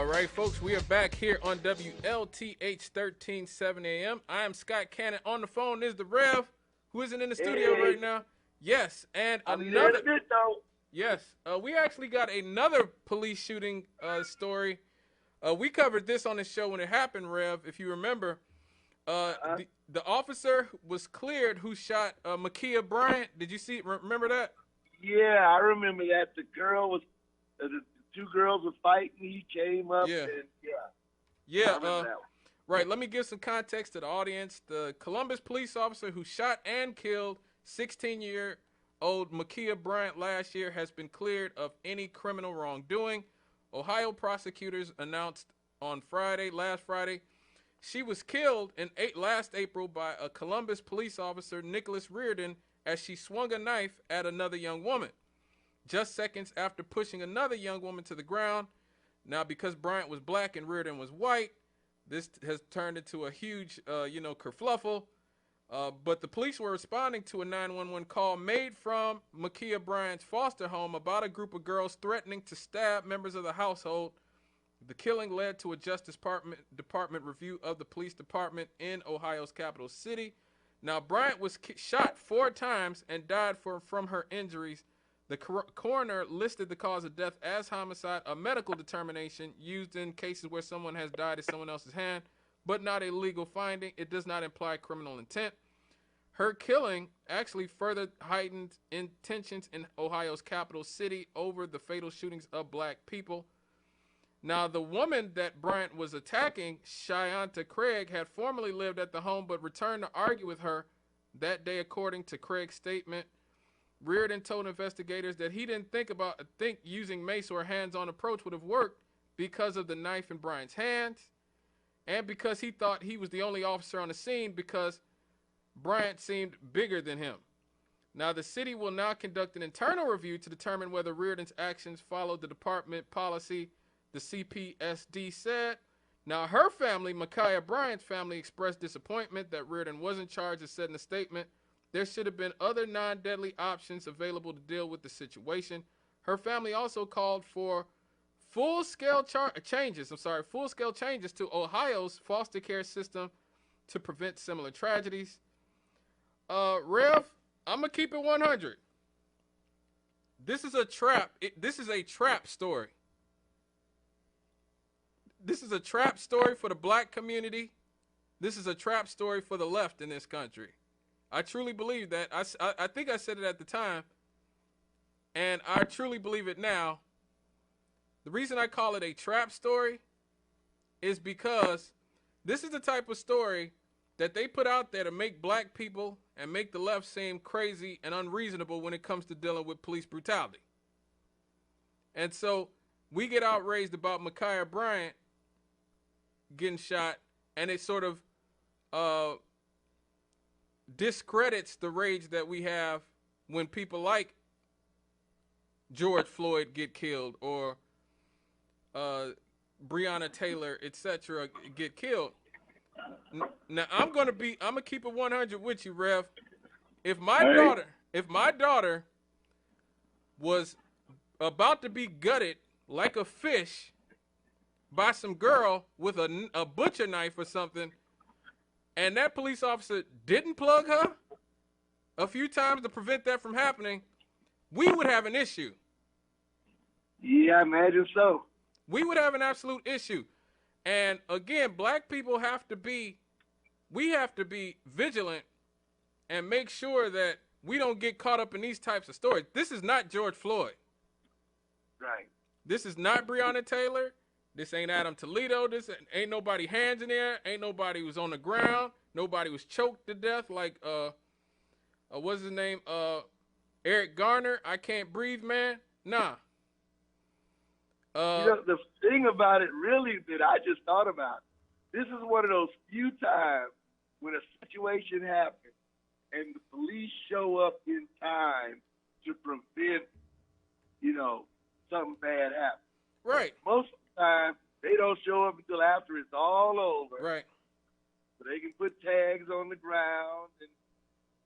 All right, folks, we are back here on WLTH 1370 AM. I am Scott Cannon. On the phone is the Rev, who isn't in the studio Hey, right now. Yes, and I'll be there in another. a bit though. Yes, we actually got another police shooting story. We covered this on the show when it happened, Rev, if you remember. Uh-huh. The officer was cleared who shot Ma'Khia Bryant. Did you remember that? Yeah, I remember that. The two girls were fighting. He came up Yeah. and I Yeah, remember that one. right. Let me give some context to the audience. The Columbus police officer who shot and killed 16-year-old Ma'Khia Bryant last year has been cleared of any criminal wrongdoing. Ohio prosecutors announced on last Friday, she was killed last April by a Columbus police officer, Nicholas Reardon, as she swung a knife at another young woman, just seconds after pushing another young woman to the ground. Now, because Bryant was black and Reardon was white, this has turned into a huge, kerfluffle. But the police were responding to a 911 call made from Ma'Khia Bryant's foster home about a group of girls threatening to stab members of the household. The killing led to a Justice Department review of the police department in Ohio's capital city. Now, Bryant was shot 4 times and died from her injuries. The coroner listed the cause of death as homicide, a medical determination used in cases where someone has died at someone else's hand, but not a legal finding. It does not imply criminal intent. Her killing actually further heightened tensions in Ohio's capital city over the fatal shootings of black people. Now, the woman that Bryant was attacking, Shianta Craig, had formerly lived at the home but returned to argue with her that day, according to Craig's statement. Reardon told investigators that he didn't think using mace or hands-on approach would have worked because of the knife in Bryant's hands and because he thought he was the only officer on the scene because Bryant seemed bigger than him. Now, the city will now conduct an internal review to determine whether Reardon's actions followed the department policy, the CPSD said. Now, her family, Ma'Khia Bryant's family, expressed disappointment that Reardon wasn't charged, as said in the statement. There should have been other non-deadly options available to deal with the situation. Her family also called for full-scale changes to Ohio's foster care system to prevent similar tragedies. Rev, I'm gonna keep it 100. This is a trap. This is a trap story. This is a trap story for the black community. This is a trap story for the left in this country. I truly believe that. I think I said it at the time, and I truly believe it now. The reason I call it a trap story is because this is the type of story that they put out there to make black people and make the left seem crazy and unreasonable when it comes to dealing with police brutality. And so we get outraged about Ma'Khia Bryant getting shot, and it sort of discredits the rage that we have when people like George Floyd get killed or Breonna Taylor, etc., get killed. Now I'm gonna keep it 100 with you, Rev. If my daughter was about to be gutted like a fish by some girl with a butcher knife or something, and that police officer didn't plug her a few times to prevent that from happening, we would have an issue. Yeah, I imagine so. We would have an absolute issue. And again, black people have to be vigilant and make sure that we don't get caught up in these types of stories. This is not George Floyd. Right. This is not Breonna Taylor. This ain't Adam Toledo. This ain't nobody hands in there. Ain't nobody was on the ground. Nobody was choked to death like what's his name? Eric Garner. I can't breathe, man. Nah. The thing about it, really, that I just thought about, this is one of those few times when a situation happens and the police show up in time to prevent, something bad happening. Right. Most of the time, they don't show up until after it's all over. Right. So they can put tags on the ground and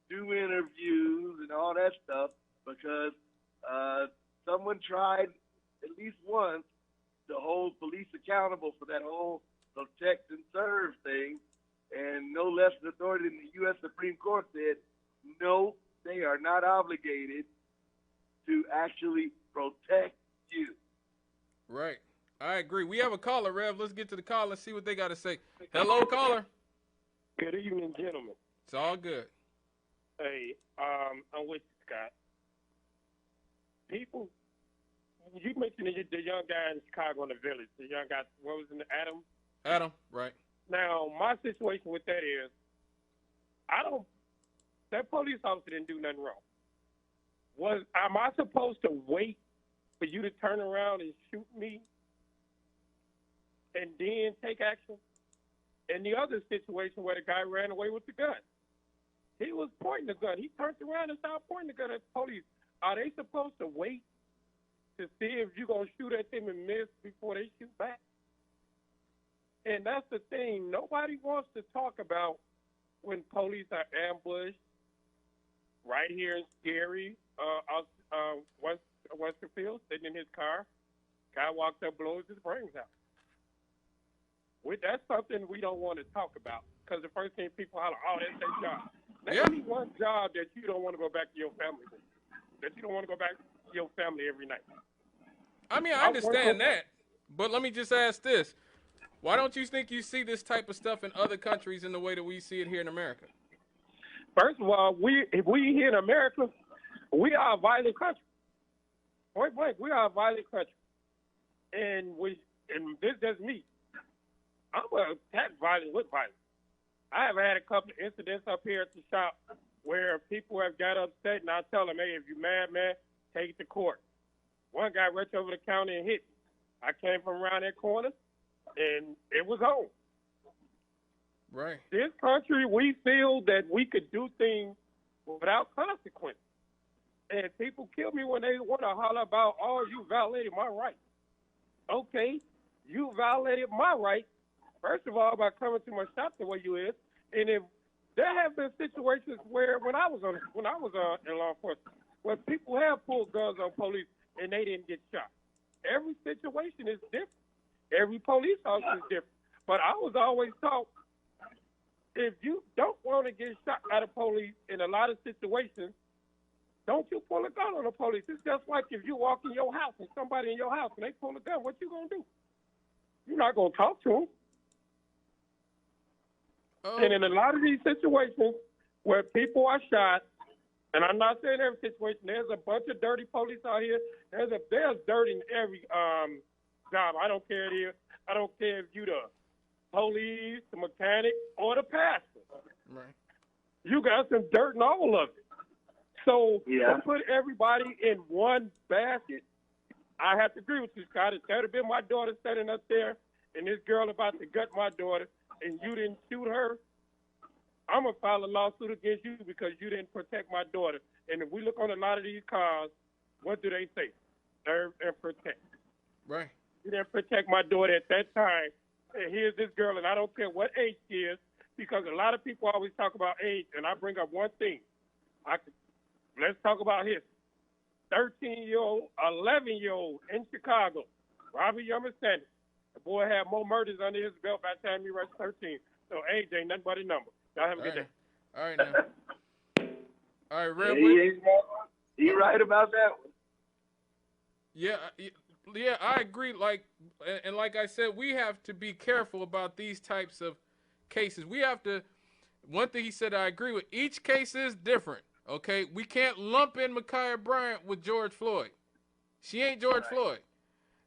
do interviews and all that stuff because someone tried at least once to hold police accountable for that whole protect and serve thing. And no less an authority than the U.S. Supreme Court said, no, they are not obligated to actually protect you. Right. I agree. We have a caller, Rev. Let's get to the caller and see what they got to say. Hello, caller. Good evening, gentlemen. It's all good. Hey, I'm with you, Scott. People, you mentioned the young guy in Chicago in the Village, the young guy, what was in Adam? Adam, right. Now, my situation with that is, that police officer didn't do nothing wrong. Am I supposed to wait for you to turn around and shoot me and then take action? In the other situation where the guy ran away with the gun, he was pointing the gun. He turned around and started pointing the gun at the police. Are they supposed to wait to see if you're going to shoot at them and miss before they shoot back? And that's the thing. Nobody wants to talk about when police are ambushed right here in Scary, Westerfield, sitting in his car. Guy walks up, blows his brains out. That's something we don't want to talk about because the first thing people holler, oh, that's their job. Name me one job that you don't want to go back to your family with, that you don't want to go back to your family every night. I mean, I understand that, but let me just ask this. Why don't you think you see this type of stuff in other countries in the way that we see it here in America? First of all, if we here in America, we are a violent country. Point blank, we are a violent country. And this is me. I'm going to attack violence with violence. I have had a couple of incidents up here at the shop where people have got upset, and I tell them, hey, if you're mad, man, take it to court. One guy rushed over the counter and hit me. I came from around that corner, and it was on. Right. This country, we feel that we could do things without consequence. And people kill me when they want to holler about, oh, you violated my rights. Okay, you violated my rights. First of all, by coming to my shop the way you is, and if there have been situations where when I was in law enforcement, where people have pulled guns on police and they didn't get shot. Every situation is different. Every police officer is different. But I was always taught, if you don't want to get shot by the police in a lot of situations, don't you pull a gun on the police. It's just like if you walk in your house and somebody in your house and they pull a gun, what you gonna do? You're not gonna talk to them. Oh. And in a lot of these situations where people are shot, and I'm not saying every situation, there's a bunch of dirty police out here. There's dirt in every job. I don't care if you the police, the mechanic, or the pastor. Right. You got some dirt in all of it. So to put everybody in one basket, I have to agree with you, Scott. If that had been my daughter standing up there and this girl about to gut my daughter and you didn't shoot her, I'm going to file a lawsuit against you because you didn't protect my daughter. And if we look on a lot of these cars, what do they say? Serve and protect. Right. You didn't protect my daughter at that time. And here's this girl, and I don't care what age she is, because a lot of people always talk about age, and I bring up one thing. Let's talk about his 13-year-old, 11-year-old in Chicago, Robbie Yummer Sanders. The boy had more murders under his belt by the time he was 13. So age ain't nothing but a number. Y'all have a good day. All right, now. All right, Rev. He right about that one. Yeah, I agree. Like I said, we have to be careful about these types of cases. We have to. One thing he said, I agree with. Each case is different. Okay, we can't lump in Ma'Khia Bryant with George Floyd. She ain't George Floyd.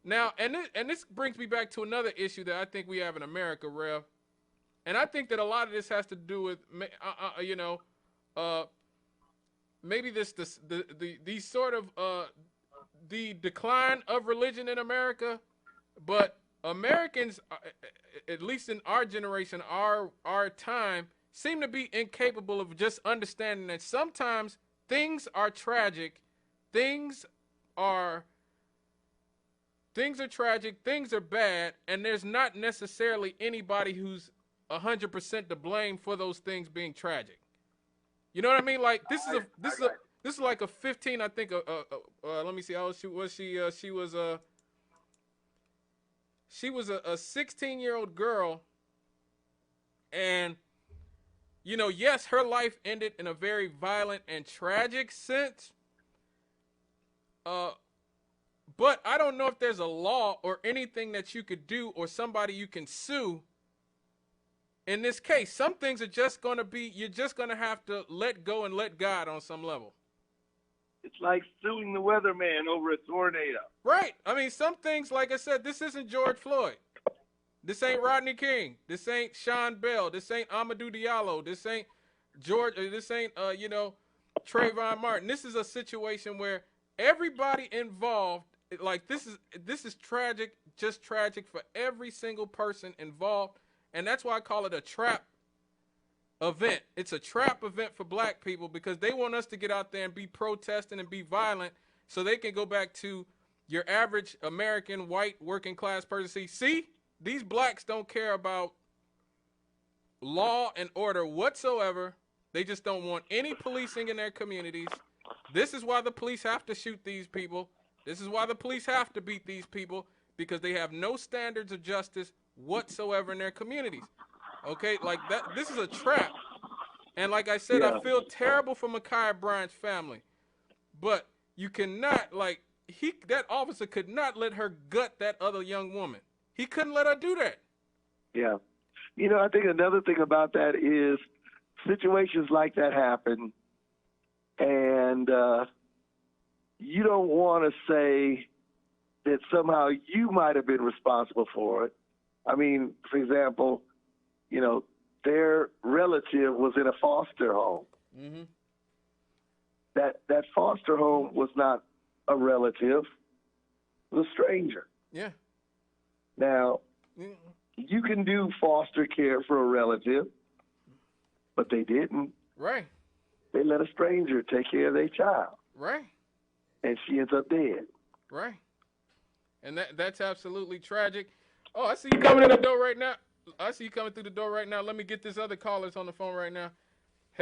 Now, and this brings me back to another issue that I think we have in America, Rev. And I think that a lot of this has to do with, maybe these sort of the decline of religion in America. But Americans, at least in our generation, our time, seem to be incapable of just understanding that sometimes things are tragic, things are tragic, things are bad, and there's not necessarily anybody who's 100% to blame for those things being tragic. You know what I mean? Like this is like a 15, I think. Let me see how old she was. She was she was a 16-year-old girl, and yes, her life ended in a very violent and tragic sense. But I don't know if there's a law or anything that you could do or somebody you can sue. In this case, some things are just going to be, you're just going to have to let go and let God on some level. It's like suing the weatherman over a tornado. Right. I mean, some things, like I said, this isn't George Floyd. This ain't Rodney King. This ain't Sean Bell. This ain't Amadou Diallo. This ain't George. This ain't, Trayvon Martin. This is a situation where everybody involved, like this is tragic, just tragic for every single person involved. And that's why I call it a trap event. It's a trap event for black people because they want us to get out there and be protesting and be violent so they can go back to your average American white working class person. See, these blacks don't care about law and order whatsoever. They just don't want any policing in their communities. This is why the police have to shoot these people. This is why the police have to beat these people, because they have no standards of justice whatsoever in their communities. Okay, like that. This is a trap. And like I said, I feel terrible for Ma'Khia Bryant's family. But you cannot, that officer could not let her gut that other young woman. He couldn't let her do that. Yeah. I think another thing about that is situations like that happen, and you don't want to say that somehow you might have been responsible for it. I mean, for example, their relative was in a foster home. Mm-hmm. That foster home was not a relative, it was a stranger. Yeah. Now, you can do foster care for a relative, but they didn't. Right. They let a stranger take care of their child. Right. And she ends up dead. Right. And that's absolutely tragic. Oh, I see you coming in the door right now. I see you coming through the door right now. Let me get this other caller's on the phone right now.